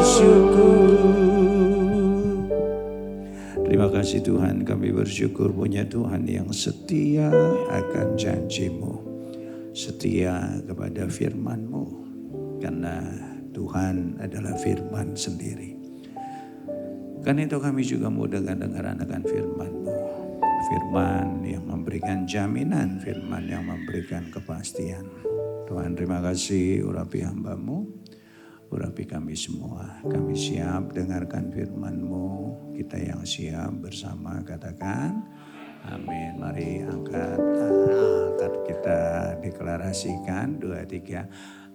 bersyukur. Terima kasih Tuhan, kami bersyukur punya Tuhan yang setia akan janji-Mu, setia kepada firman-Mu, karena Tuhan adalah firman sendiri. Karena itu kami juga mau dengar akan firman-Mu, firman yang memberikan jaminan, firman yang memberikan kepastian. Tuhan terima kasih, urapi hamba-Mu, urapi kami semua. Kami siap dengarkan firman-Mu, kita yang siap bersama katakan amin. Mari angkat kita deklarasikan 2, 3.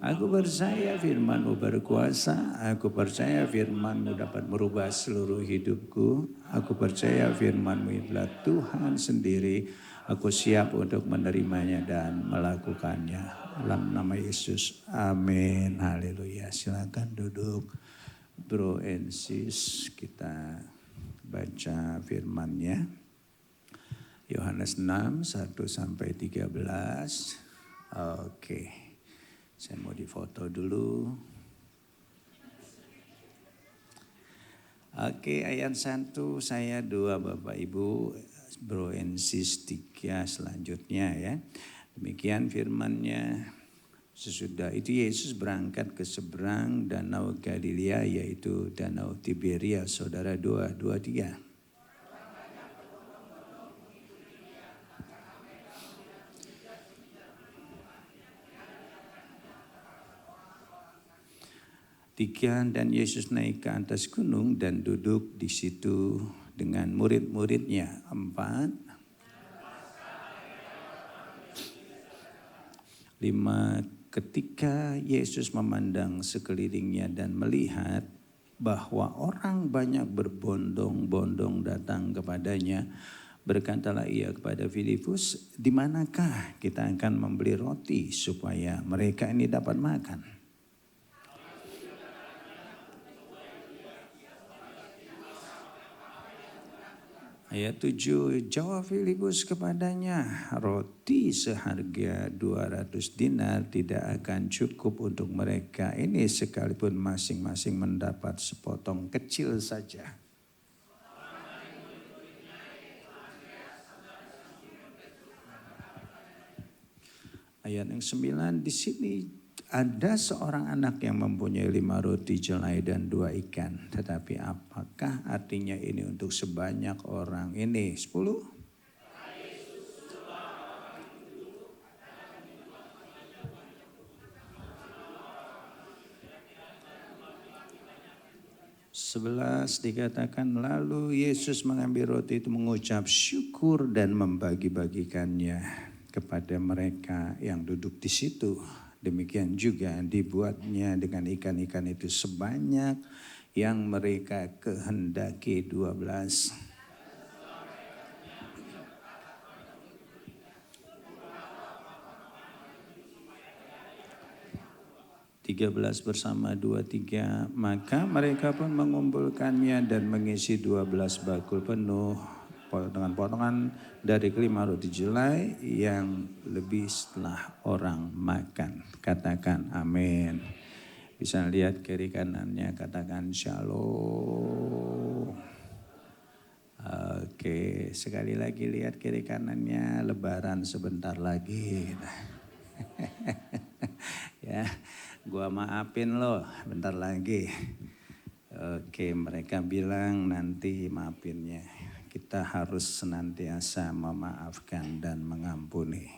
Aku percaya firman-Mu berkuasa, aku percaya firman-Mu dapat merubah seluruh hidupku. Aku percaya firman-Mu adalah Tuhan sendiri. Aku siap untuk menerimanya dan melakukannya. Dalam nama Yesus, amin. Haleluya. Silakan duduk. Bro and sis, kita baca firman-Nya. Yohanes 6, 1-13. Oke. Saya mau difoto dulu. Oke, ayat 1 saya 2, Bapak Ibu, Bro and sis 3 selanjutnya ya. Demikian firman-Nya. Sesudah itu Yesus berangkat ke seberang danau Galilea, yaitu danau Tiberias. Saudara 2, 3. Dan Yesus naik ke atas gunung dan duduk di situ dengan murid-muridnya. 4. 5. Ketika Yesus memandang sekelilingnya dan melihat bahwa orang banyak berbondong-bondong datang kepadanya, berkatalah ia kepada Filipus, di manakah kita akan membeli roti supaya mereka ini dapat makan? Ayat 7, jawab Filipus kepadanya, roti seharga 200 dinar tidak akan cukup untuk mereka ini sekalipun masing-masing mendapat sepotong kecil saja. Ayat yang 9, di sini ada seorang anak yang mempunyai 5 roti jelai dan 2 ikan. Tetapi apakah artinya ini untuk sebanyak orang ini? 10. Sebelas dikatakan, lalu Yesus mengambil roti itu, mengucap syukur dan membagi-bagikannya kepada mereka yang duduk di situ. Demikian juga dibuatnya dengan ikan-ikan itu sebanyak yang mereka kehendaki. 12. 13 bersama 2, 3. Maka mereka pun mengumpulkannya dan mengisi 12 bakul penuh potongan-potongan dari 5 roti jelai yang lebih setelah orang makan. Katakan amin. Bisa lihat kiri kanannya, katakan shalom. Oke, sekali lagi lihat kiri kanannya, lebaran sebentar lagi. Ya, gua maafin lo bentar lagi. Oke, mereka bilang nanti maafinnya. Kita harus senantiasa memaafkan dan mengampuni.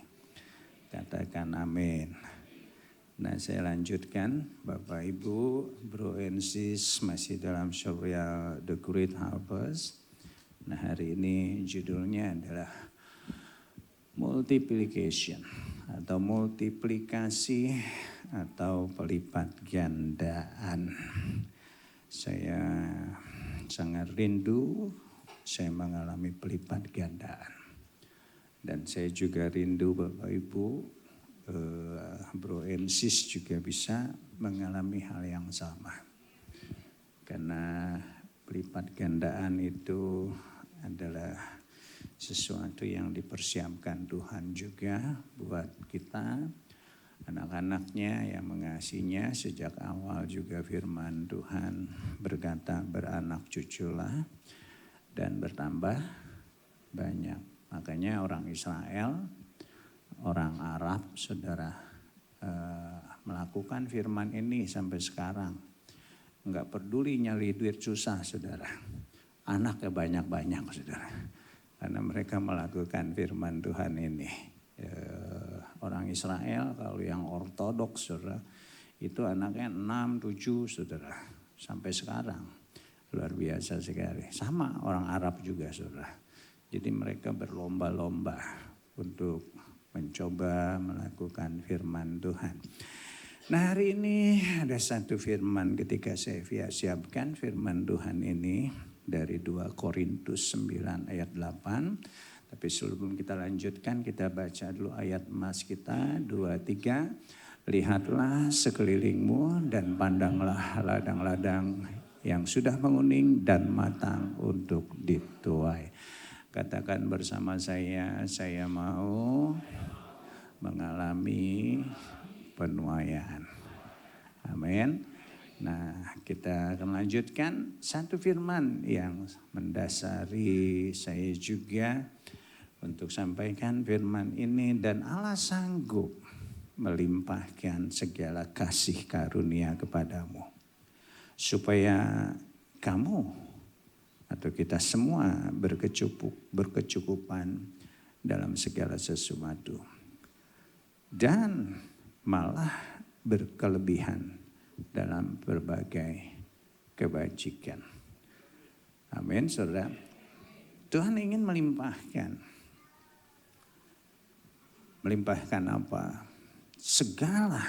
Katakan amin. Nah, saya lanjutkan. Bapak Ibu, Bro and Sis masih dalam serial The Great Harvest. Nah, hari ini judulnya adalah multiplication atau multiplikasi atau pelipat gandaan. Saya sangat rindu saya mengalami pelipat gandaan. Dan saya juga rindu Bapak Ibu, Bro and Sis juga bisa mengalami hal yang sama. Karena pelipat gandaan itu adalah sesuatu yang dipersiapkan Tuhan juga buat kita Anak-anaknya yang mengasihinya sejak awal juga firman Tuhan berkata beranak cuculah dan bertambah banyak. Makanya orang Israel, orang Arab saudara melakukan firman ini sampai sekarang. Enggak peduli nyari duit susah saudara. Anaknya banyak-banyak saudara. Karena mereka melakukan firman Tuhan ini. Orang Israel kalau yang ortodoks saudara itu anaknya 6, 7 saudara sampai sekarang. Luar biasa sekali. Sama orang Arab juga saudara. Jadi mereka berlomba-lomba untuk mencoba melakukan firman Tuhan. Nah hari ini ada satu firman ketika saya siapkan firman Tuhan ini dari 2 Korintus 9 ayat 8. Tapi sebelum kita lanjutkan kita baca dulu ayat emas kita 2, 3. Lihatlah sekelilingmu dan pandanglah ladang-ladang yang sudah menguning dan matang untuk dituai. Katakan bersama saya mau mengalami penuaian. Amin. Nah kita akan lanjutkan satu firman yang mendasari saya juga untuk sampaikan firman ini. Dan Allah sanggup melimpahkan segala kasih karunia kepadamu supaya kamu atau kita semua berkecukupan dalam segala sesuatu dan malah berkelebihan dalam berbagai kebajikan. Amin saudara. Tuhan ingin melimpahkan apa? Segala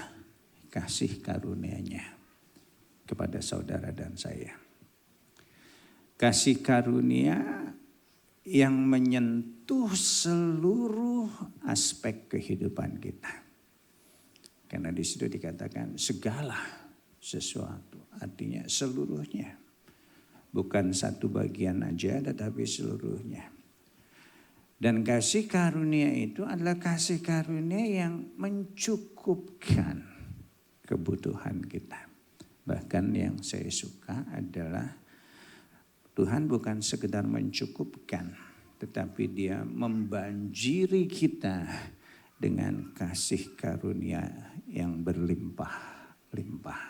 kasih karunia-Nya kepada saudara dan saya. Kasih karunia yang menyentuh seluruh aspek kehidupan kita. Karena di situ dikatakan segala sesuatu, artinya seluruhnya. Bukan satu bagian aja tetapi seluruhnya. Dan kasih karunia itu adalah kasih karunia yang mencukupkan kebutuhan kita. Bahkan yang saya suka adalah Tuhan bukan sekedar mencukupkan, tetapi Dia membanjiri kita dengan kasih karunia yang berlimpah-limpah.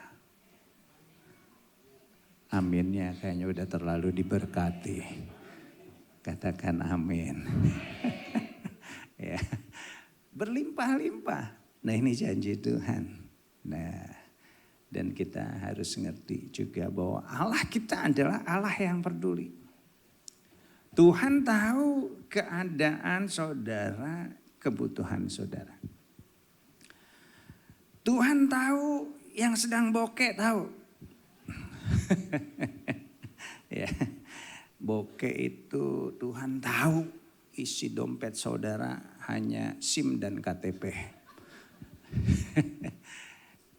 Aminnya kayaknya udah terlalu diberkati. Katakan amin. Ya, berlimpah-limpah. Nah ini janji Tuhan. Nah, dan kita harus ngerti juga bahwa Allah kita adalah Allah yang peduli. Tuhan tahu keadaan saudara, kebutuhan saudara. Tuhan tahu yang sedang bokeh tahu. Ya, bokeh itu Tuhan tahu isi dompet saudara hanya SIM dan KTP.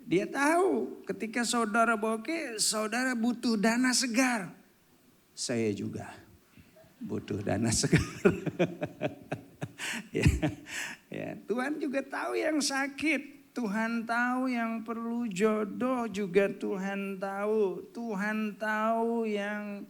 Dia tahu ketika saudara bokeh, saudara butuh dana segar. Saya juga butuh dana segar. Ya, Tuhan juga tahu yang sakit. Tuhan tahu yang perlu jodoh juga Tuhan tahu. Tuhan tahu yang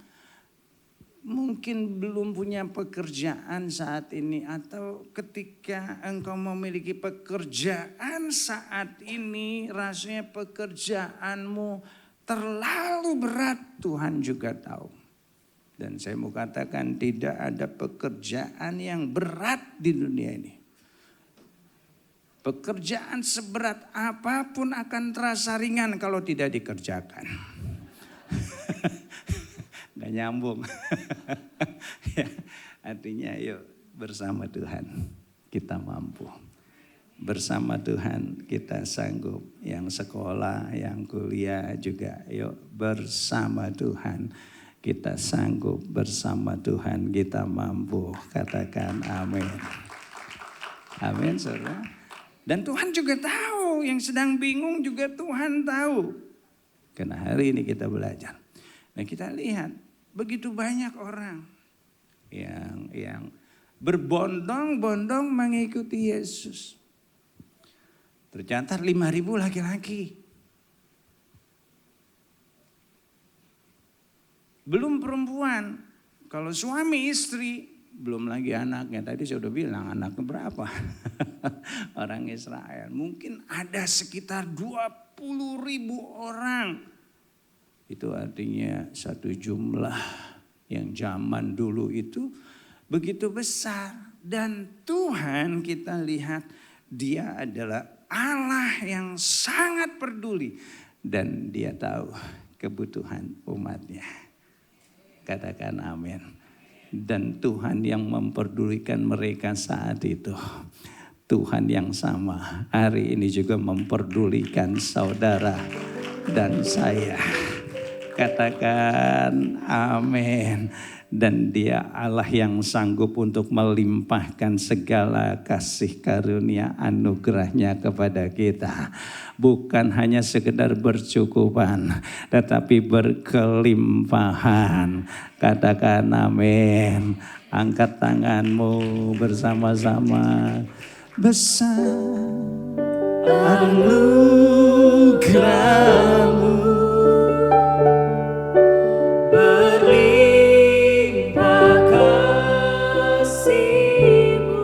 mungkin belum punya pekerjaan saat ini. Atau ketika engkau memiliki pekerjaan saat ini rasanya pekerjaanmu terlalu berat. Tuhan juga tahu. Dan saya mau katakan tidak ada pekerjaan yang berat di dunia ini. Pekerjaan seberat apapun akan terasa ringan kalau tidak dikerjakan. Gak nyambung. Ya, artinya yuk bersama Tuhan kita mampu. Bersama Tuhan kita sanggup. Yang sekolah, yang kuliah juga yuk bersama Tuhan kita sanggup. Bersama Tuhan kita mampu. Katakan amin. Amin saudara. Dan Tuhan juga tahu, yang sedang bingung juga Tuhan tahu. Karena hari ini kita belajar. Nah kita lihat begitu banyak orang yang berbondong-bondong mengikuti Yesus. Tercatat 5.000 laki-laki. Belum perempuan. Kalau suami istri, belum lagi anaknya. Tadi saya udah bilang anaknya berapa. Orang Israel. Mungkin ada sekitar 20.000 orang. Itu artinya satu jumlah yang zaman dulu itu begitu besar. Dan Tuhan kita lihat dia adalah Allah yang sangat peduli. Dan dia tahu kebutuhan umatnya. Katakan amin. Dan Tuhan yang memperdulikan mereka saat itu. Tuhan yang sama hari ini juga memperdulikan saudara dan saya. Katakan amin. Dan dia Allah yang sanggup untuk melimpahkan segala kasih karunia anugerahnya kepada kita. Bukan hanya sekedar bercukupan, tetapi berkelimpahan. Katakan amin. Angkat tanganmu bersama-sama. Besar anugerahmu, berlimpah kasih-Mu,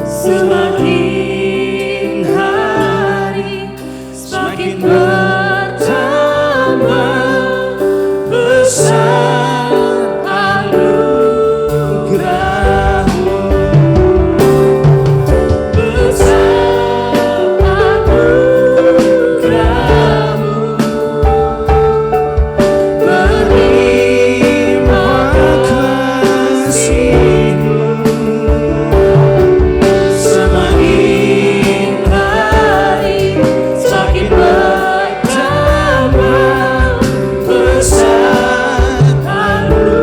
semakin hari semakin bertambah besar anugerah-Mu, besar anugerah-Mu, berlimpah kasih-Mu, semakin hari semakin bertambah besar anugerah-Mu.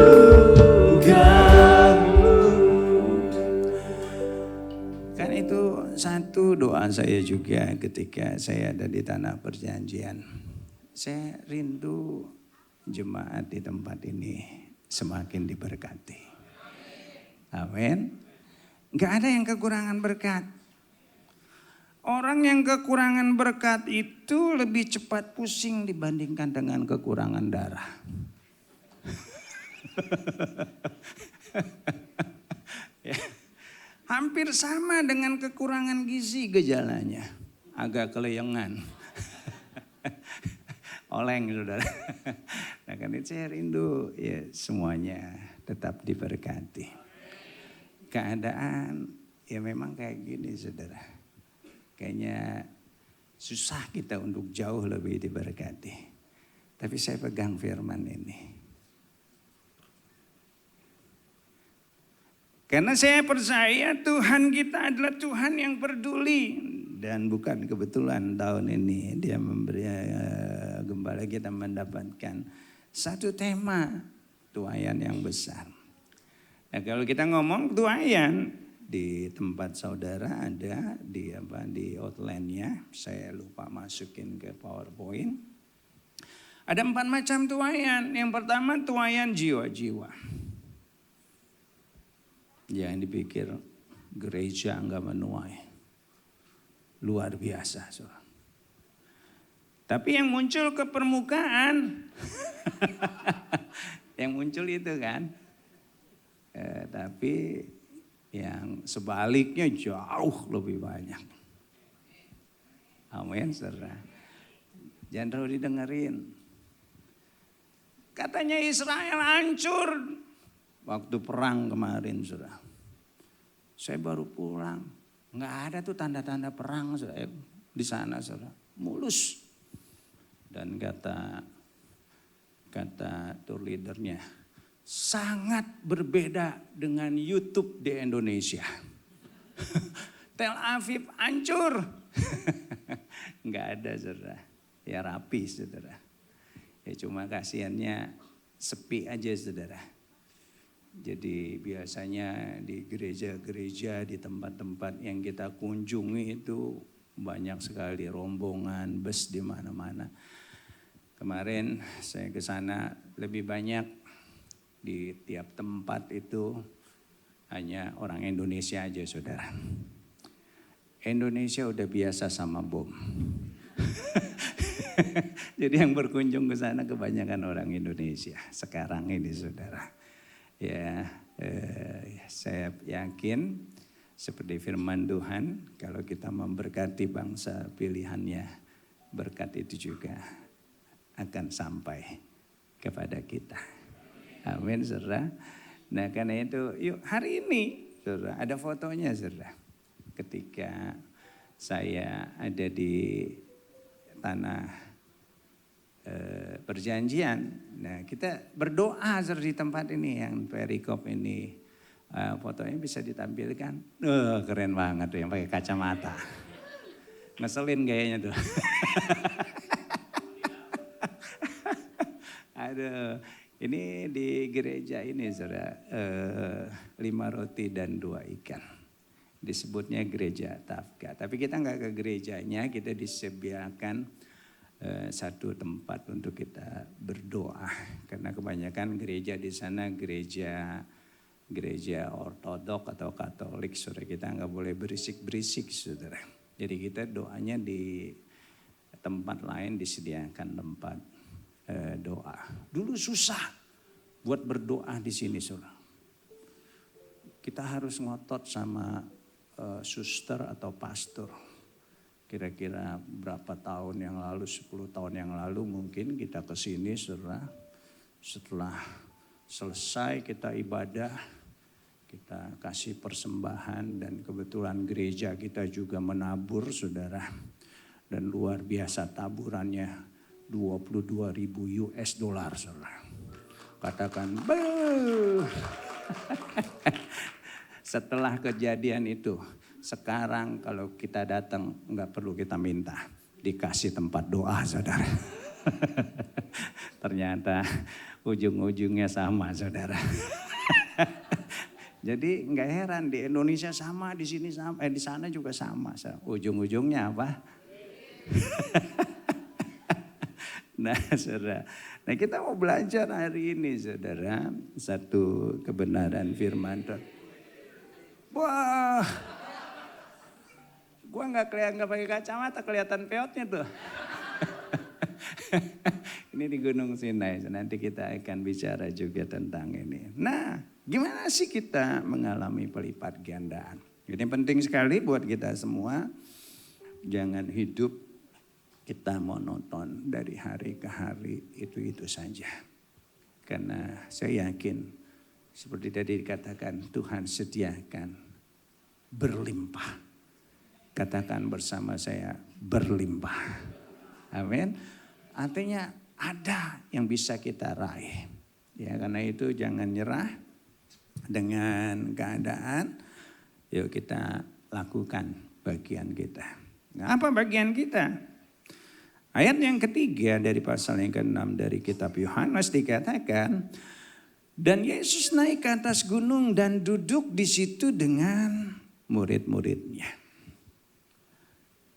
Kan itu satu doa saya juga ketika saya ada di tanah perjanjian. Saya rindu jemaat di tempat ini semakin diberkati. Amin. Gak ada yang kekurangan berkat. Orang yang kekurangan berkat itu lebih cepat pusing dibandingkan dengan kekurangan darah. Ya. Hampir sama dengan kekurangan gizi gejalanya. Agak keleyengan. Oleng saudara. Nah kan itu saya rindu ya semuanya tetap diberkati. Keadaan ya memang kayak gini saudara. Kayaknya susah kita untuk jauh lebih diberkati. Tapi saya pegang firman ini. Karena saya percaya Tuhan kita adalah Tuhan yang peduli. Dan bukan kebetulan tahun ini dia memberi gembala kita mendapatkan satu tema tuayan yang besar. Nah kalau kita ngomong tuayan di tempat saudara ada di outline-nya. Saya lupa masukin ke PowerPoint. Ada 4 macam tuayan. Yang pertama tuayan jiwa-jiwa. Jangan dipikir gereja enggak menuai. Luar biasa. Tapi yang muncul ke permukaan. Yang muncul itu kan. Tapi yang sebaliknya jauh lebih banyak. Amin saudara. Jangan terlalu didengerin. Katanya Israel hancur. Waktu perang kemarin saudara. Saya baru pulang. Nggak ada tuh tanda-tanda perang saudara, di sana saudara. Mulus. Dan kata tour leadernya. Sangat berbeda dengan YouTube di Indonesia. Tel Aviv hancur. Nggak ada saudara. Ya rapi saudara. Ya cuma kasihannya sepi aja saudara. Jadi biasanya di gereja-gereja, di tempat-tempat yang kita kunjungi itu banyak sekali rombongan, bus di mana-mana. Kemarin saya ke sana lebih banyak di tiap tempat itu hanya orang Indonesia aja saudara. Indonesia udah biasa sama bom. Jadi yang berkunjung ke sana kebanyakan orang Indonesia sekarang ini, saudara. Ya, saya yakin seperti firman Tuhan, kalau kita memberkati bangsa pilihannya, berkat itu juga akan sampai kepada kita. Amin, saudara. Nah, karena itu, yuk hari ini, saudara, ada fotonya, saudara. Ketika saya ada di tanah perjanjian, nah kita berdoa di tempat ini yang perikop ini, fotonya bisa ditampilkan. Keren banget tuh yang pakai kacamata, ngeselin gayanya tuh. Aduh, ini di gereja ini saudara, 5 roti dan 2 ikan. Disebutnya gereja Tafka, tapi kita nggak ke gerejanya, kita disediakan satu tempat untuk kita berdoa, karena kebanyakan gereja di sana gereja ortodok atau katolik, saudara. Kita nggak boleh berisik-berisik, saudara. Jadi kita doanya di tempat lain, disediakan tempat doa. Dulu susah buat berdoa di sini, saudara. Kita harus ngotot sama suster atau pastor. Kira-kira berapa tahun yang lalu, 10 tahun yang lalu mungkin kita ke sini, saudara. Setelah selesai kita ibadah, kita kasih persembahan, dan kebetulan gereja kita juga menabur, saudara. Dan luar biasa taburannya, $22.000 US, saudara. Katakan, setelah kejadian itu, sekarang kalau kita datang nggak perlu kita minta, dikasih tempat doa, saudara. Ternyata ujung-ujungnya sama, saudara. Jadi nggak heran, di Indonesia sama, di sini sama, di sana juga sama. Ujung-ujungnya apa? Nah, saudara. Nah, kita mau belajar hari ini, saudara, satu kebenaran firman Tuhan. Wah, gua nggak pakai kacamata, kelihatan peotnya tuh. Ini di Gunung Sinai, nanti kita akan bicara juga tentang ini. Nah, gimana sih kita mengalami pelipat gandaan? Ini penting sekali buat kita semua. Jangan hidup kita monoton dari hari ke hari, itu saja. Karena saya yakin, seperti tadi dikatakan, Tuhan sediakan berlimpah. Katakan bersama saya, berlimpah. Amin. Artinya ada yang bisa kita raih. Ya, karena itu jangan nyerah dengan keadaan. Yuk kita lakukan bagian kita. Nah, apa bagian kita? Ayat yang ketiga dari pasal yang ke-6 dari kitab Yohanes dikatakan, dan Yesus naik ke atas gunung dan duduk di situ dengan murid-muridnya.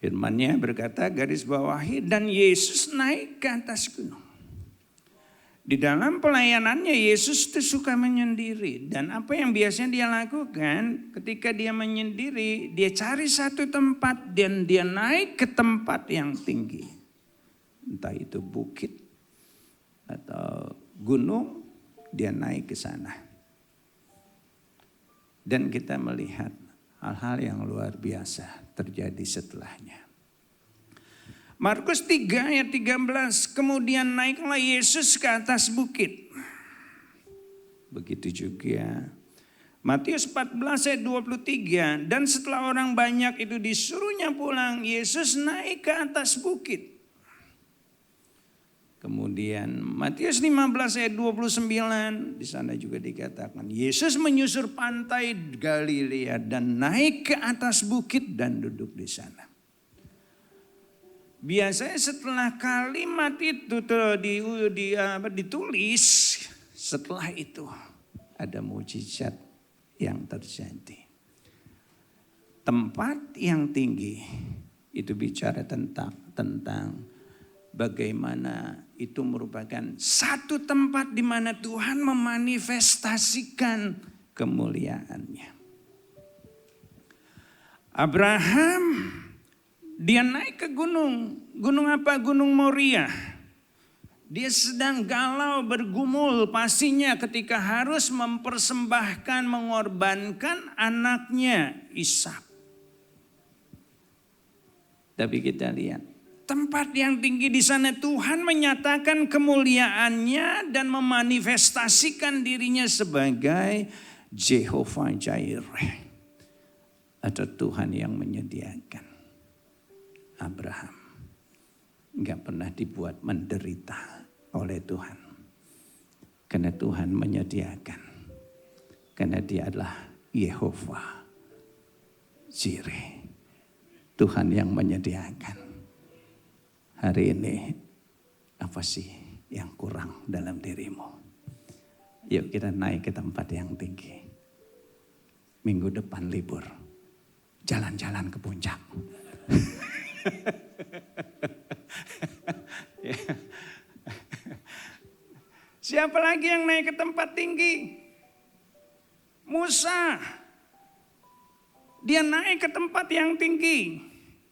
Firman-Nya berkata, garis bawahi, dan Yesus naik ke atas gunung. Di dalam pelayanannya Yesus itu suka menyendiri. Dan apa yang biasanya dia lakukan ketika dia menyendiri, dia cari satu tempat dan dia naik ke tempat yang tinggi. Entah itu bukit atau gunung, dia naik ke sana. Dan kita melihat hal-hal yang luar biasa terjadi setelahnya. Markus 3 ayat 13, kemudian naiklah Yesus ke atas bukit. Begitu juga Matius 14 ayat 23, dan setelah orang banyak itu disuruhnya pulang, Yesus naik ke atas bukit. Kemudian Matius 15 ayat 29, di sana juga dikatakan Yesus menyusur pantai Galilea dan naik ke atas bukit dan duduk di sana. Biasanya setelah kalimat itu ditulis, setelah itu ada mujizat yang terjadi. Tempat yang tinggi itu bicara tentang bagaimana itu merupakan satu tempat di mana Tuhan memanifestasikan kemuliaannya. Abraham, dia naik ke gunung. Gunung apa? Gunung Moria. Dia sedang galau bergumul pastinya ketika harus mempersembahkan, mengorbankan anaknya Ishak. Tapi kita lihat tempat yang tinggi di sana Tuhan menyatakan kemuliaannya dan memanifestasikan dirinya sebagai Jehovah Jireh. Ada Tuhan yang menyediakan. Abraham gak pernah dibuat menderita oleh Tuhan. Karena Tuhan menyediakan. Karena dia adalah Yehovah Jireh. Tuhan yang menyediakan. Hari ini apa sih yang kurang dalam dirimu? Yuk kita naik ke tempat yang tinggi. Minggu depan libur. Jalan-jalan ke puncak. Siapa lagi yang naik ke tempat tinggi? Musa. Dia naik ke tempat yang tinggi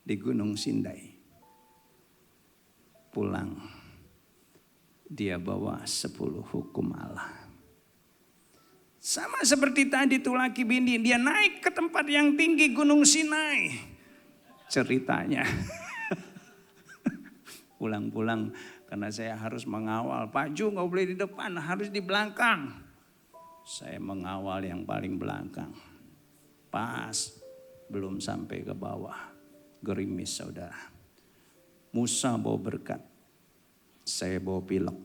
di Gunung Sinai. Pulang, dia bawa 10 hukum Allah. Sama seperti tadi tuh laki bini, dia naik ke tempat yang tinggi Gunung Sinai. Ceritanya, pulang-pulang karena saya harus mengawal. Pak Ju gak boleh di depan, harus di belakang. Saya mengawal yang paling belakang. Pas, belum sampai ke bawah, gerimis saudara. Musa bawa berkat, saya bawa pilek.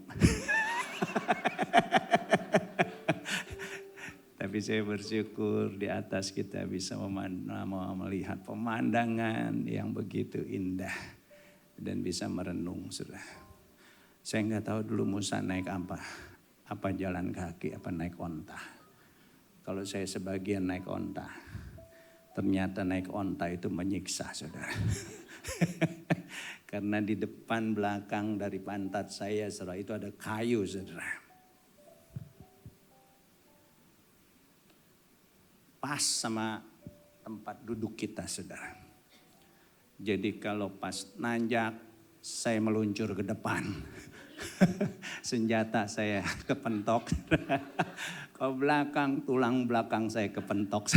Tapi saya bersyukur di atas kita bisa melihat pemandangan yang begitu indah. Dan bisa merenung sudah. Saya nggak tahu dulu Musa naik apa. Apa jalan kaki, apa naik onta. Kalau saya sebagian naik onta. Ternyata naik onta itu menyiksa saudara. Karena di depan belakang dari pantat saya saudara itu ada kayu saudara. Pas sama tempat duduk kita saudara. Jadi kalau pas nanjak saya meluncur ke depan. Senjata saya kepentok. Kalau belakang tulang belakang saya kepentok.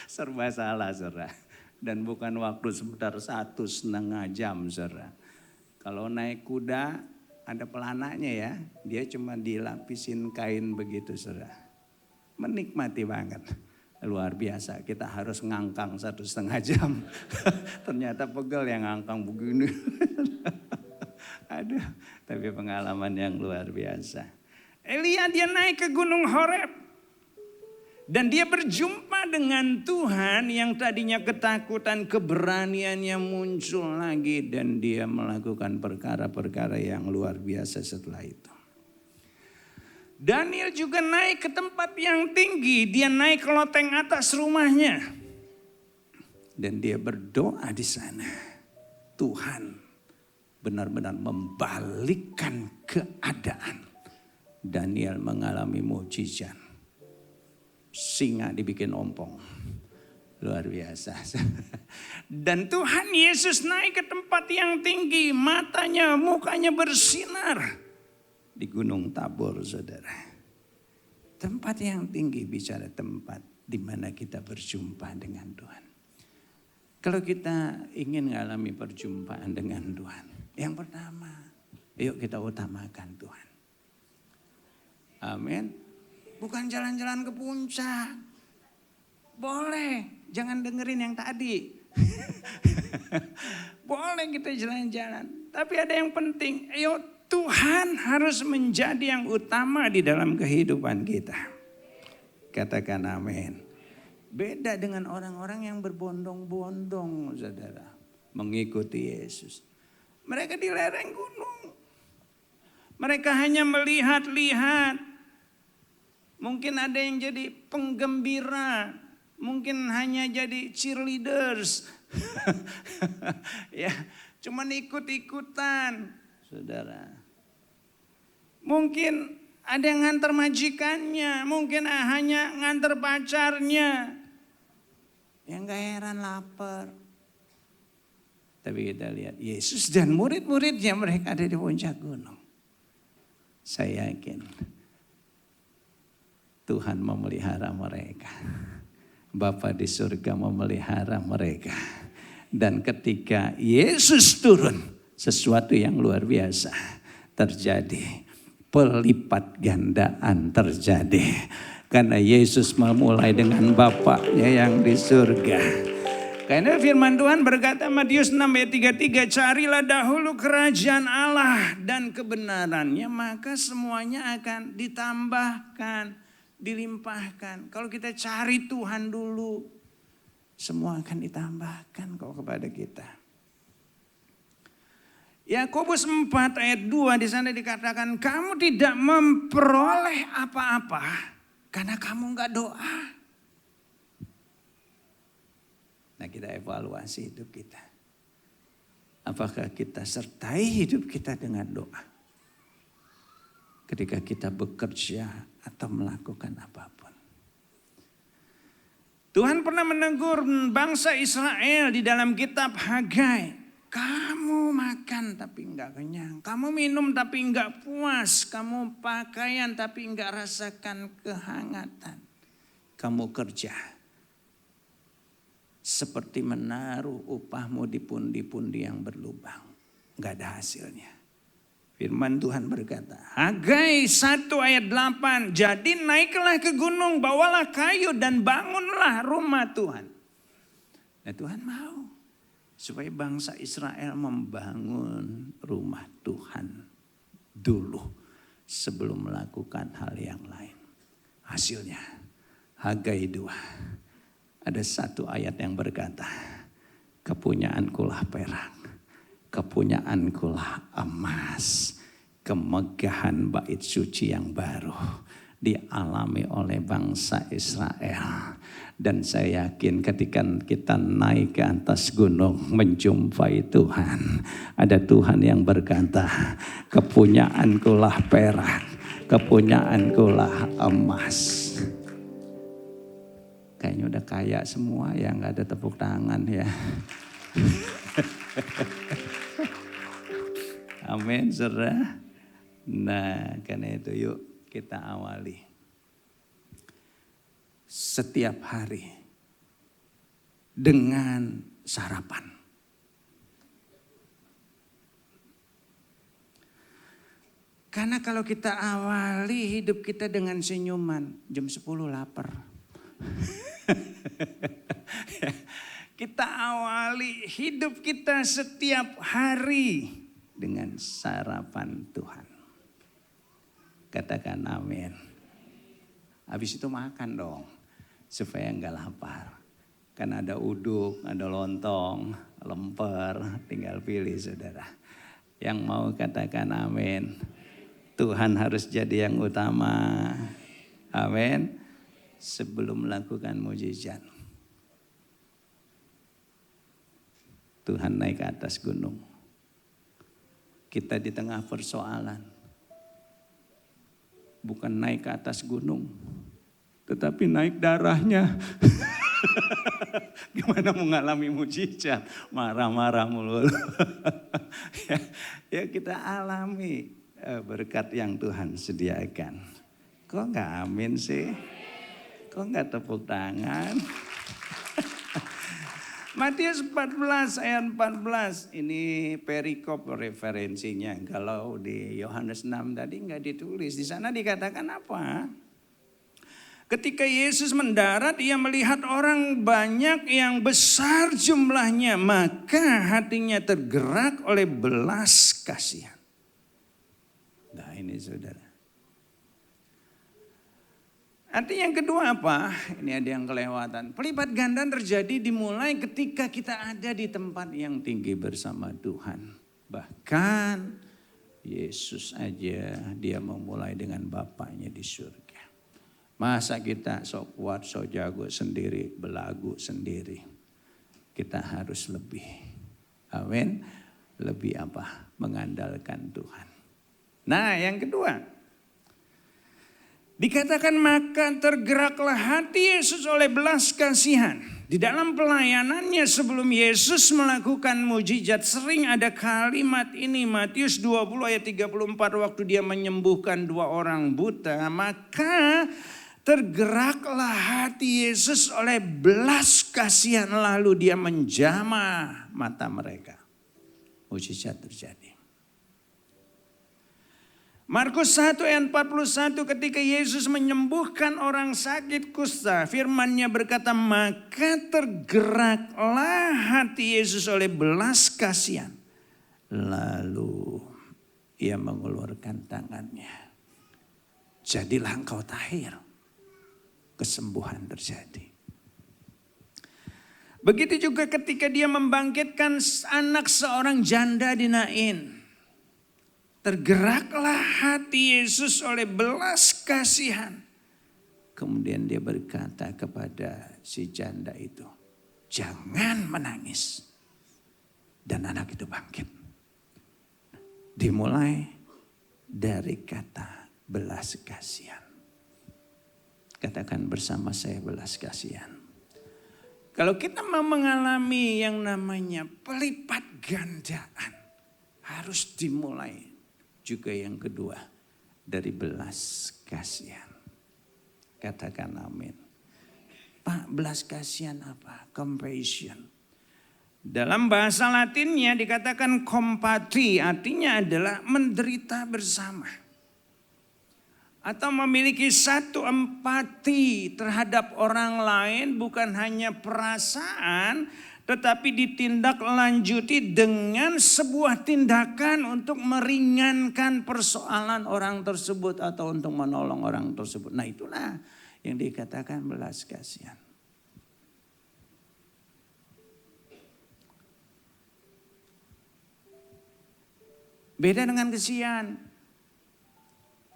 Serba salah saudara. Dan bukan waktu sebentar 1,5 jam saudara. Kalau naik kuda ada pelananya ya. Dia cuma dilapisin kain begitu saudara. Menikmati banget. Luar biasa. Kita harus ngangkang 1,5 jam. Ternyata pegel yang ngangkang begini. Aduh. Tapi pengalaman yang luar biasa. Elia dia naik ke Gunung Horeb. Dan dia berjumpa dengan Tuhan yang tadinya ketakutan, keberaniannya muncul lagi. Dan dia melakukan perkara-perkara yang luar biasa setelah itu. Daniel juga naik ke tempat yang tinggi. Dia naik ke loteng atas rumahnya. Dan dia berdoa di sana. Tuhan benar-benar membalikkan keadaan. Daniel mengalami mukjizat. Singa dibikin ompong. Luar biasa. Dan Tuhan Yesus naik ke tempat yang tinggi. Matanya, mukanya bersinar. Di Gunung Tabor saudara. Tempat yang tinggi bicara tempat di mana kita berjumpa dengan Tuhan. Kalau kita ingin mengalami perjumpaan dengan Tuhan. Yang pertama, yuk kita utamakan Tuhan. Amin. Bukan jalan-jalan ke puncak. Boleh, jangan dengerin yang tadi. Boleh kita jalan-jalan. Tapi ada yang penting, ayo Tuhan harus menjadi yang utama di dalam kehidupan kita. Katakan amin. Beda dengan orang-orang yang berbondong-bondong saudara. Mengikuti Yesus. Mereka di lereng gunung. Mereka hanya melihat-lihat. Mungkin ada yang jadi penggembira, mungkin hanya jadi cheerleaders. Ya, cuman ikut-ikutan, saudara. Mungkin ada yang nganter majikannya, mungkin hanya nganter pacarnya. Ya gak heran lapar. Tapi kita lihat Yesus dan murid-muridnya mereka ada di puncak gunung. Saya yakin Tuhan memelihara mereka. Bapa di surga memelihara mereka. Dan ketika Yesus turun, sesuatu yang luar biasa terjadi. Pelipat gandaan terjadi. Karena Yesus memulai dengan Bapaknya yang di surga. Karena firman Tuhan berkata Matius 6 ayat 33, carilah dahulu kerajaan Allah dan kebenarannya, maka semuanya akan ditambahkan, dilimpahkan. Kalau kita cari Tuhan dulu, semua akan ditambahkan kok kepada kita. Yakobus 4 ayat 2 di sana dikatakan, kamu tidak memperoleh apa-apa karena kamu enggak doa. Nah, kita evaluasi hidup kita. Apakah kita sertai hidup kita dengan doa? Ketika kita bekerja atau melakukan apapun. Tuhan pernah menegur bangsa Israel di dalam kitab Hagai. Kamu makan tapi enggak kenyang. Kamu minum tapi enggak puas. Kamu pakaian tapi enggak rasakan kehangatan. Kamu kerja seperti menaruh upahmu di pundi-pundi yang berlubang. Enggak ada hasilnya. Firman Tuhan berkata, Hagai 1 ayat 8, jadi naiklah ke gunung, bawalah kayu dan bangunlah rumah Tuhan. Nah, Tuhan mau supaya bangsa Israel membangun rumah Tuhan dulu sebelum melakukan hal yang lain. Hasilnya, Hagai 2. Ada satu ayat yang berkata, kepunyaankulah perak, kepunyaankulah emas, kemegahan bait suci yang baru dialami oleh bangsa Israel. Dan saya yakin ketika kita naik ke atas gunung menjumpai Tuhan, ada Tuhan yang berkata, kepunyaankulah perak, kepunyaankulah emas. Kayaknya udah kaya semua ya, gak ada tepuk tangan ya. Amin, saudara. Nah, karena itu yuk kita awali. Setiap hari dengan sarapan. Karena kalau kita awali hidup kita dengan senyuman, jam 10 lapar. Kita awali hidup kita setiap hari dengan sarapan Tuhan. Katakan amin. Habis itu makan dong, supaya enggak lapar. Kan ada uduk, ada lontong, lemper, tinggal pilih saudara. Yang mau katakan amin. Tuhan harus jadi yang utama. Amin. Sebelum melakukan mujizat. Tuhan naik ke atas gunung. Kita di tengah persoalan. Bukan naik ke atas gunung, tetapi naik darahnya. Gimana mengalami mujizat? Marah-marah mulu. Ya kita alami berkat yang Tuhan sediakan. Kok gak amin sih? Kok gak tepuk tangan? Matius 14 ayat 14. Ini perikop referensinya. Kalau di Yohanes 6 tadi gak ditulis. Di sana dikatakan apa? Ketika Yesus mendarat, ia melihat orang banyak yang besar jumlahnya. Maka hatinya tergerak oleh belas kasihan. Nah ini saudara. Artinya yang kedua apa? Ini ada yang kelewatan. Pelipat gandaan terjadi dimulai ketika kita ada di tempat yang tinggi bersama Tuhan. Bahkan Yesus aja dia memulai dengan Bapaknya di surga. Masa kita sok kuat, sok jago sendiri, belagu sendiri. Kita harus lebih. Amin. Lebih apa? Mengandalkan Tuhan. Nah yang kedua. Dikatakan maka tergeraklah hati Yesus oleh belas kasihan. Di dalam pelayanannya sebelum Yesus melakukan mujizat sering ada kalimat ini, Matius 20 ayat 34, waktu dia menyembuhkan 2 orang buta, maka tergeraklah hati Yesus oleh belas kasihan, lalu dia menjamah mata mereka. Mujizat terjadi. Markus 1 ayat 41, ketika Yesus menyembuhkan orang sakit kusta, firman-Nya berkata, maka tergeraklah hati Yesus oleh belas kasihan. Lalu ia mengulurkan tangannya. Jadilah engkau tahir. Kesembuhan terjadi. Begitu juga ketika dia membangkitkan anak seorang janda di Nain. Tergeraklah hati Yesus oleh belas kasihan. Kemudian dia berkata kepada si janda itu, jangan menangis. Dan anak itu bangkit. Dimulai dari kata belas kasihan. Katakan bersama saya, belas kasihan. Kalau kita mau mengalami yang namanya pelipat gandaan, harus dimulai juga yang kedua dari belas kasihan. Katakan amin. Pak, belas kasihan apa? Compassion. Dalam bahasa Latinnya dikatakan compati, artinya adalah menderita bersama. Atau memiliki satu empati terhadap orang lain, bukan hanya perasaan, tetapi ditindaklanjuti dengan sebuah tindakan untuk meringankan persoalan orang tersebut atau untuk menolong orang tersebut. Nah, itulah yang dikatakan belas kasihan. Beda dengan kesian.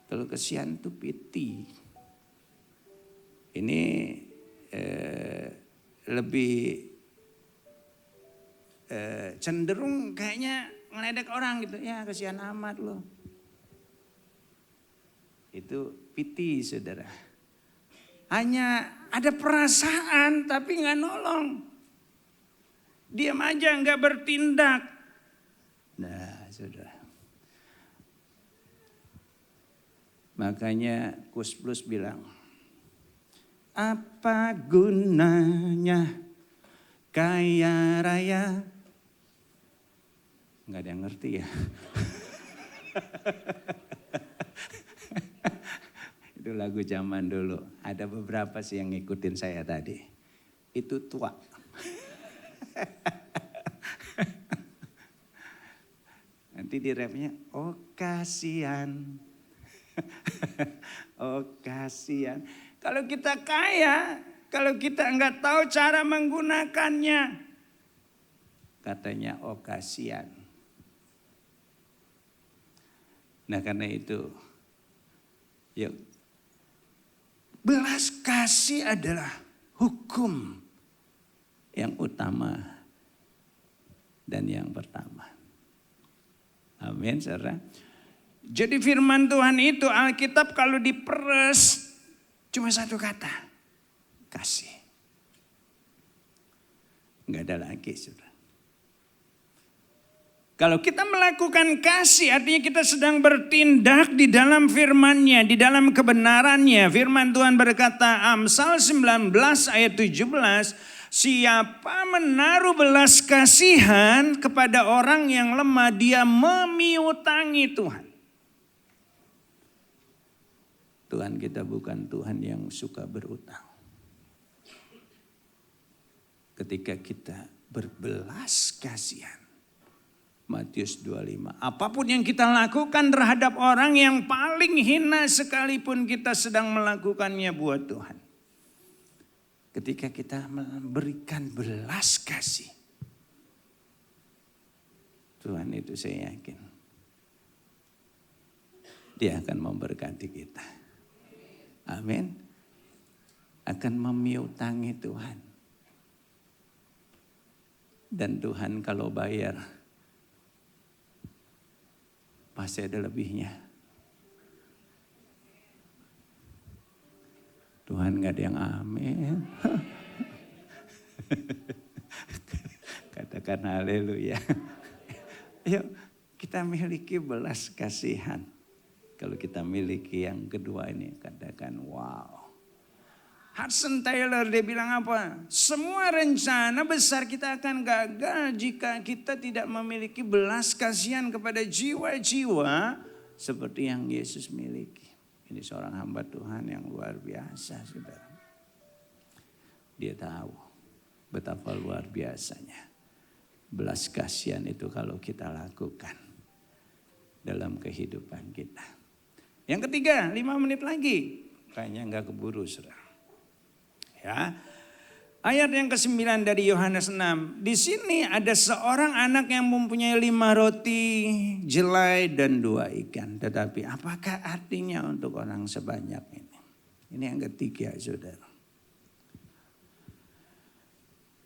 Kalau kesian itu piti. Ini lebih cenderung kayaknya ngeledek orang gitu. Ya, kesian amat loh. Itu piti, saudara. Hanya ada perasaan tapi nggak nolong. Diam aja, nggak bertindak. Nah, saudara. Makanya Kus Plus bilang, apa gunanya kaya raya? Enggak ada yang ngerti ya. Itu lagu zaman dulu. Ada beberapa sih yang ngikutin saya tadi. Itu tua. Nanti di rapnya, oh kasihan. Oh kasihan. Kalau kita kaya, kalau kita enggak tahu cara menggunakannya, katanya oh kasihan. Nah karena itu, yuk, belas kasih adalah hukum yang utama dan yang pertama. Amin, saudara. Jadi firman Tuhan itu, Alkitab kalau diperes cuma satu kata, kasih. Enggak ada lagi, saudara. Kalau kita melakukan kasih, artinya kita sedang bertindak di dalam firman-Nya, di dalam kebenarannya. Firman Tuhan berkata, Amsal 19 ayat 17, siapa menaruh belas kasihan kepada orang yang lemah, dia memiutangi Tuhan. Tuhan kita bukan Tuhan yang suka berutang. Ketika kita berbelas kasihan. Matius 25. Apapun yang kita lakukan terhadap orang yang paling hina sekalipun kita sedang melakukannya buat Tuhan. Ketika kita memberikan belas kasih. Tuhan itu saya yakin. Dia akan memberkati kita. Amin. Akan memiutangi Tuhan. Dan Tuhan kalau bayar, pasti ada lebihnya. Tuhan gak ada yang amin. Katakan haleluya. Yuk kita miliki belas kasihan. Kalau kita miliki yang kedua ini katakan wow. Hudson Taylor dia bilang apa? Semua rencana besar kita akan gagal jika kita tidak memiliki belas kasihan kepada jiwa-jiwa seperti yang Yesus miliki. Ini seorang hamba Tuhan yang luar biasa, saudara. Dia tahu betapa luar biasanya belas kasihan itu kalau kita lakukan dalam kehidupan kita. Yang ketiga, 5 menit lagi. Kayaknya enggak keburu, saudara. Ya. Ayat yang ke-9 dari Yohanes 6. Di sini ada seorang anak yang mempunyai 5 roti jelai dan 2 ikan. Tetapi apakah artinya untuk orang sebanyak ini? Ini yang ketiga, saudara.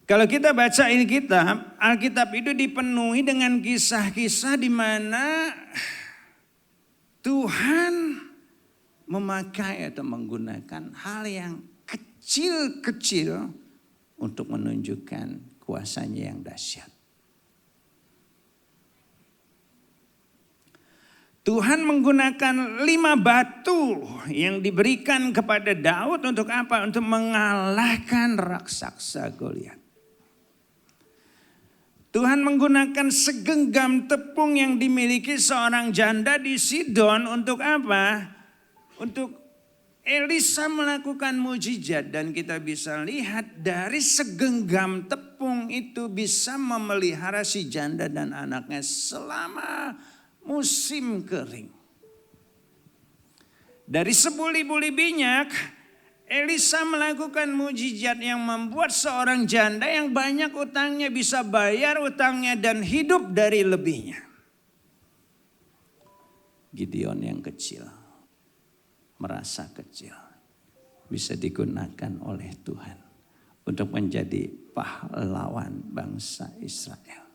Kalau kita baca Alkitab itu dipenuhi dengan kisah-kisah di mana Tuhan memakai atau menggunakan hal yang kecil-kecil untuk menunjukkan kuasanya yang dahsyat. Tuhan menggunakan 5 batu yang diberikan kepada Daud untuk apa? Untuk mengalahkan raksasa Goliat. Tuhan menggunakan segenggam tepung yang dimiliki seorang janda di Sidon untuk apa? Untuk Elisa melakukan mujizat dan kita bisa lihat dari segenggam tepung itu bisa memelihara si janda dan anaknya selama musim kering. Dari sebuli-buli minyak, Elisa melakukan mujizat yang membuat seorang janda yang banyak utangnya bisa bayar utangnya dan hidup dari lebihnya. Gideon yang kecil, merasa kecil, bisa digunakan oleh Tuhan untuk menjadi pahlawan bangsa Israel.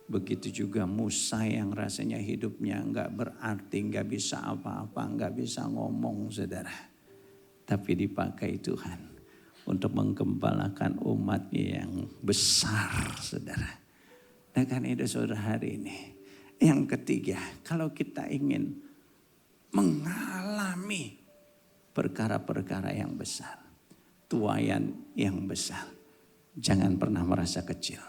Begitu juga Musa yang rasanya hidupnya enggak berarti, enggak bisa apa-apa, enggak bisa ngomong, saudara. Tapi dipakai Tuhan untuk menggembalakan umatnya yang besar, saudara. Dan kan itu saudara hari ini. Yang ketiga, kalau kita ingin mengalami perkara-perkara yang besar, tuaian yang besar, jangan pernah merasa kecil.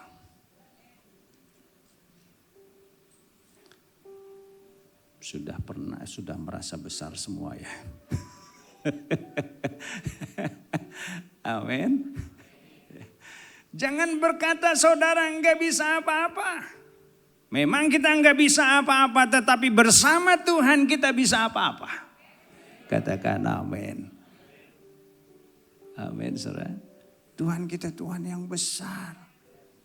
Sudah merasa besar semua ya. Amin. Jangan berkata saudara enggak bisa apa-apa. Memang kita enggak bisa apa-apa, tetapi bersama Tuhan kita bisa apa-apa. Katakan amin. Amin, saudara. Tuhan kita Tuhan yang besar.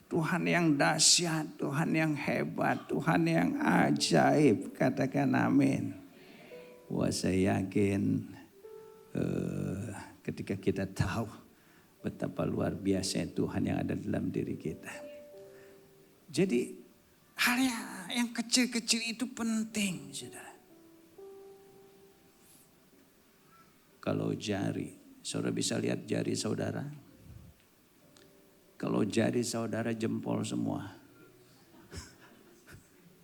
Tuhan yang dahsyat, Tuhan yang hebat, Tuhan yang ajaib. Katakan amin. Wah, saya yakin ketika kita tahu betapa luar biasa Tuhan yang ada dalam diri kita. Jadi hal yang kecil-kecil itu penting, saudara. Kalau jari, saudara bisa lihat jari saudara. Kalau jari saudara jempol semua.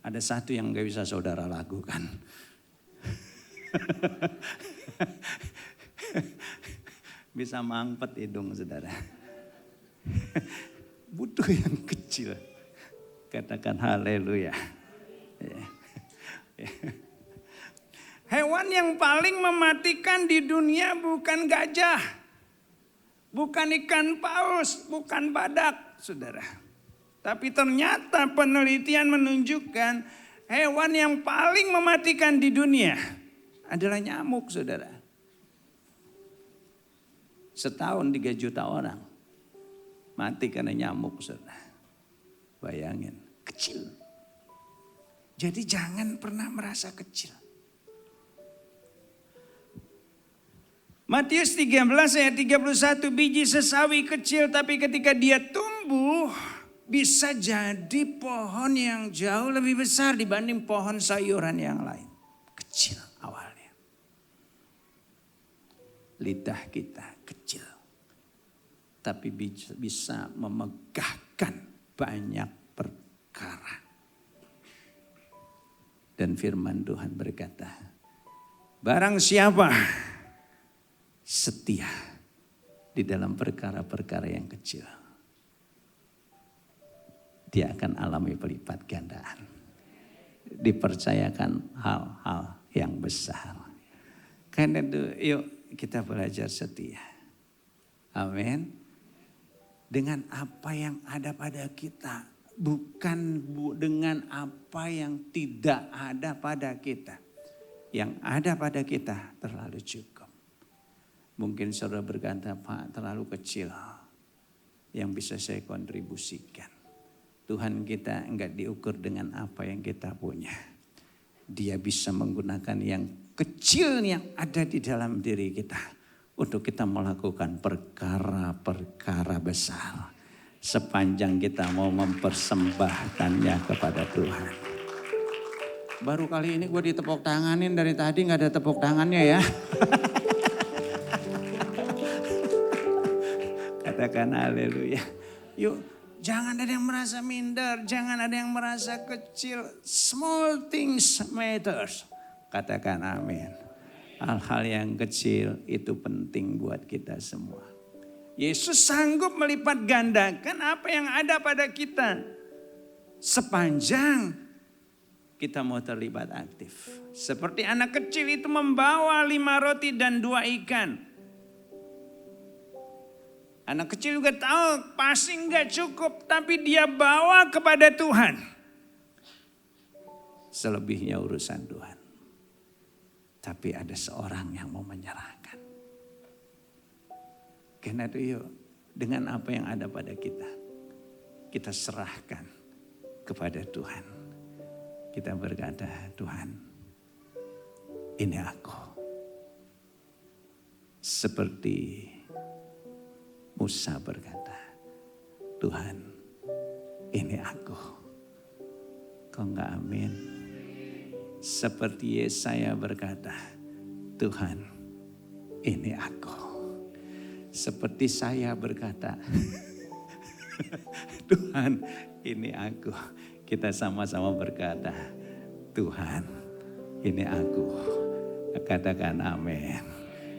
Ada satu yang gak bisa saudara lakukan. Bisa mampet hidung saudara. Butuh yang kecil. Katakan haleluya. Hewan yang paling mematikan di dunia bukan gajah, bukan ikan paus, bukan badak, saudara. Tapi ternyata penelitian menunjukkan hewan yang paling mematikan di dunia adalah nyamuk, saudara. Setahun 3 juta orang mati karena nyamuk, saudara. Bayangin, kecil. Jadi jangan pernah merasa kecil. Matius 13 ayat 31, biji sesawi kecil tapi ketika dia tumbuh bisa jadi pohon yang jauh lebih besar dibanding pohon sayuran yang lain. Kecil awalnya. Lidah kita kecil. tapi bisa memegahkan banyak perkara. Dan firman Tuhan berkata, barang siapa setia di dalam perkara-perkara yang kecil, dia akan alami pelipat gandaan. Dipercayakan hal-hal yang besar. Karena itu yuk kita belajar setia. Amin. Dengan apa yang ada pada kita. Bukan dengan apa yang tidak ada pada kita. Yang ada pada kita terlalu cukup. Mungkin saudara berkata, Pak, terlalu kecil yang bisa saya kontribusikan. Tuhan kita enggak diukur dengan apa yang kita punya. Dia bisa menggunakan yang kecil yang ada di dalam diri kita untuk kita melakukan perkara-perkara besar. Sepanjang kita mau mempersembahkannya kepada Tuhan. Baru kali ini gue ditepuk tanganin, dari tadi gak ada tepuk tangannya ya. Katakan haleluya. Yuk, jangan ada yang merasa minder, jangan ada yang merasa kecil. Small things matters. Katakan amin. Hal-hal yang kecil itu penting buat kita semua. Yesus sanggup melipat gandakan apa yang ada pada kita. Sepanjang kita mau terlibat aktif. Seperti anak kecil itu membawa 5 roti dan 2 ikan. Anak kecil juga tahu pasti enggak cukup, tapi dia bawa kepada Tuhan. Selebihnya urusan Tuhan. Tapi ada seorang yang mau menyerahkan. Karena itu yuk, dengan apa yang ada pada kita serahkan kepada Tuhan. Kita berkata, Tuhan, ini aku. Seperti Musa berkata, Tuhan, ini aku. Kau enggak amin? Seperti Yesaya berkata, Tuhan, ini aku. Seperti saya berkata, Tuhan, ini aku. Kita sama-sama berkata, Tuhan, ini aku. Katakan amin.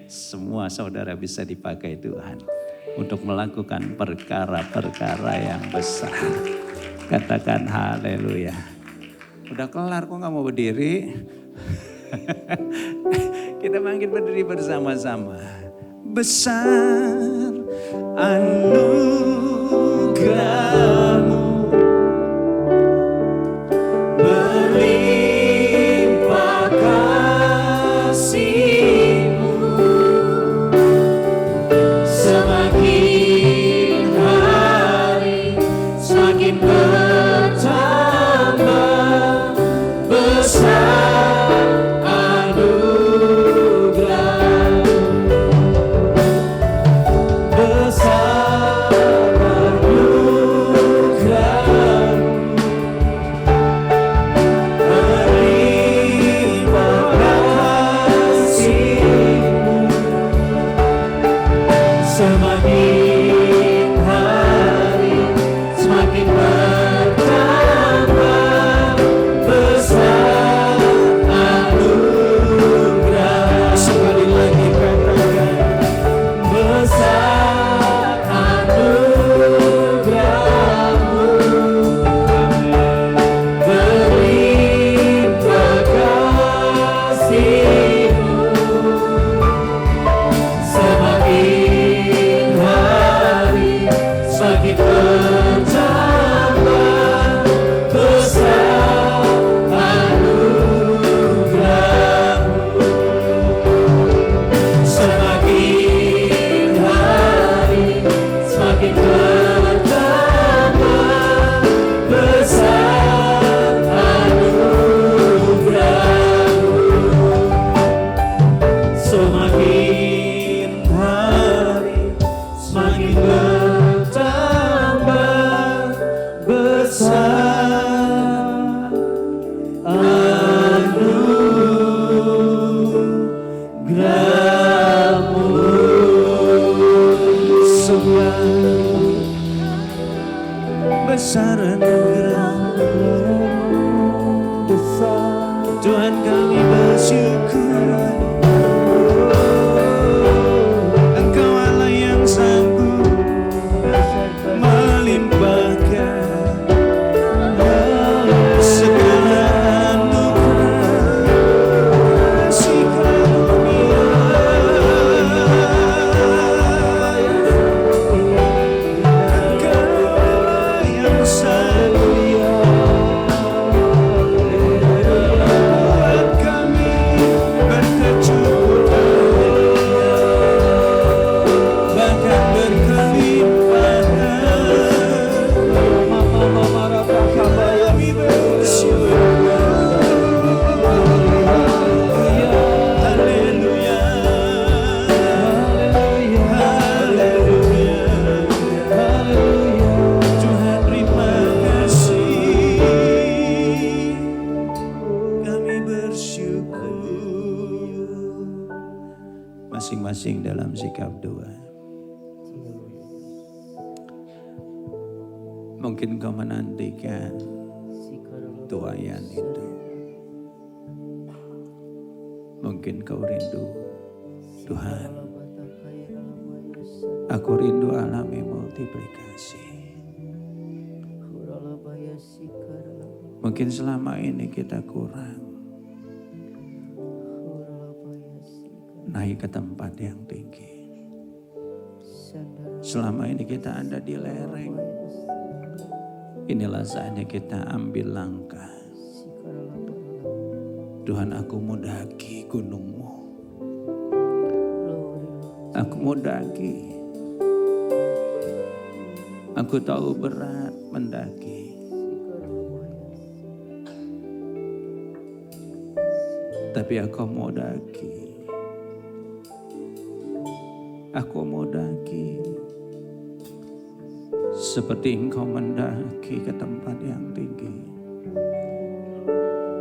Semua saudara bisa dipakai Tuhan untuk melakukan perkara-perkara yang besar. Katakan haleluya. Udah kelar, kok gak mau berdiri? Kita bangkit berdiri bersama-sama. Besar anugerah-Mu, berlimpah kasih-Mu, semakin hari semakin bertambah. Besar anugerah, besar anugerah. Tuhan kami bersyukur, Engkau Allah yang sanggup melimpahkan segala anugerah kasih karunia. Engkau Allah yang sanggup buat kami berkecukupan, bahkan berkelimpahan. Kami bersyukur, haleluya, haleluya. Tuhan terima kasih, kami bersyukur. Masing-masing dalam sikap doa. Mungkin kau menantikan doayan itu. Mungkin kau rindu, Tuhan, aku rindu alami multiplikasi. Mungkin selama ini kita kurang naik ke tempat yang tinggi. Selama ini kita ada di lereng. Inilah saatnya kita ambil langkah. Tuhan, aku mau daki gunung-Mu. Aku mau daki. Aku tahu berat mendaki. Tapi aku mau daki. Aku mau daki. Seperti Engkau mendaki ke tempat yang tinggi.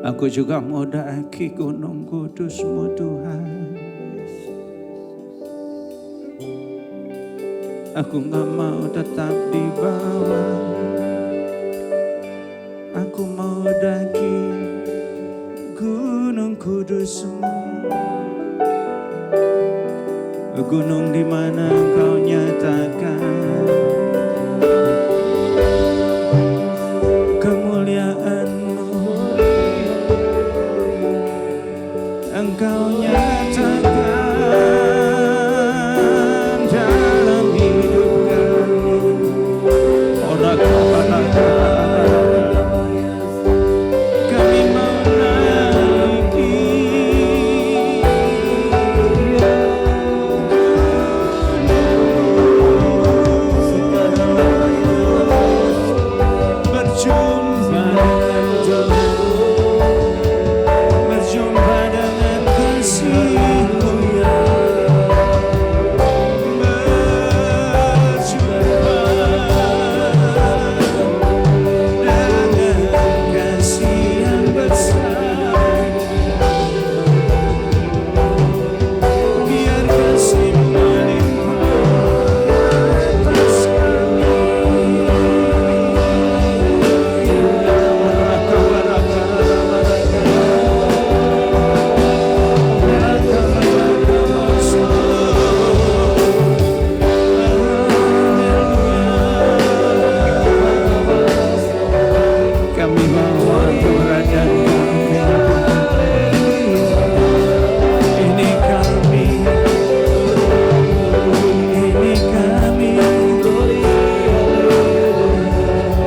Aku juga mau daki gunung kudus-Mu Tuhan. Aku gak mau tetap di bawah. Aku mau daki gunung kudus-Mu. Gunung di mana Engkau nyatakan kemuliaan-Mu. Engkau nyatakan dalam hidup kami. Kami mau naiki berjumpa dengan Tuhan, berjumpa dengan kasih-Mu ya, berjumpa dengan kasih yang besar. Biar kasih melimpah atas kami. Kami mau adoran ini kami, ini kami, ini kami,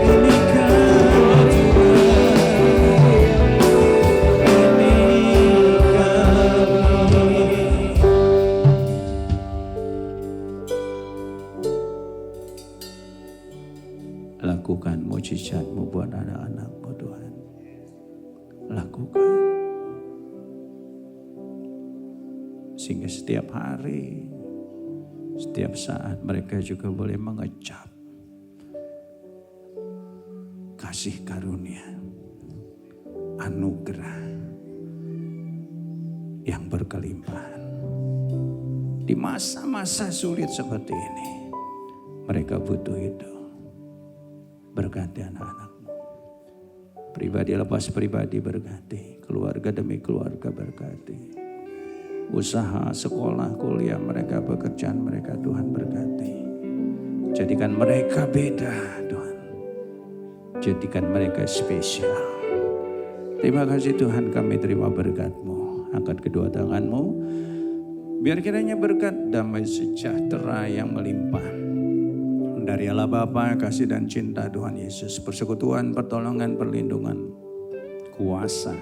ini kami. Lakukan mujizat-Mu buat anak-anak-Mu Tuhan. Lakukan. Sehingga setiap hari, setiap saat mereka juga boleh mengecap kasih karunia, anugerah yang berkelimpahan. Di masa-masa sulit seperti ini, mereka butuh itu. Berkati anak-anak-Mu. Pribadi lepas pribadi berkati. Keluarga demi keluarga berkati. Usaha, sekolah, kuliah mereka, pekerjaan mereka Tuhan berkati. Jadikan mereka beda Tuhan. Jadikan mereka spesial. Terima kasih Tuhan, kami terima berkat-Mu. Angkat kedua tangan-Mu. Biar kiranya berkat damai sejahtera yang melimpah. Dari Allah Bapa, kasih dan cinta Tuhan Yesus. Persekutuan, pertolongan, perlindungan, kuasa.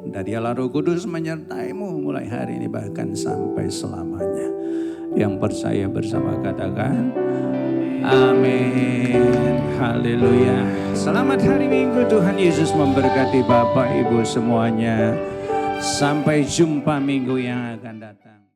Dari Allah Roh Kudus menyertai-Mu mulai hari ini bahkan sampai selamanya. Yang percaya bersama katakan amin. Haleluya. Selamat hari Minggu, Tuhan Yesus memberkati Bapak Ibu semuanya. Sampai jumpa minggu yang akan datang.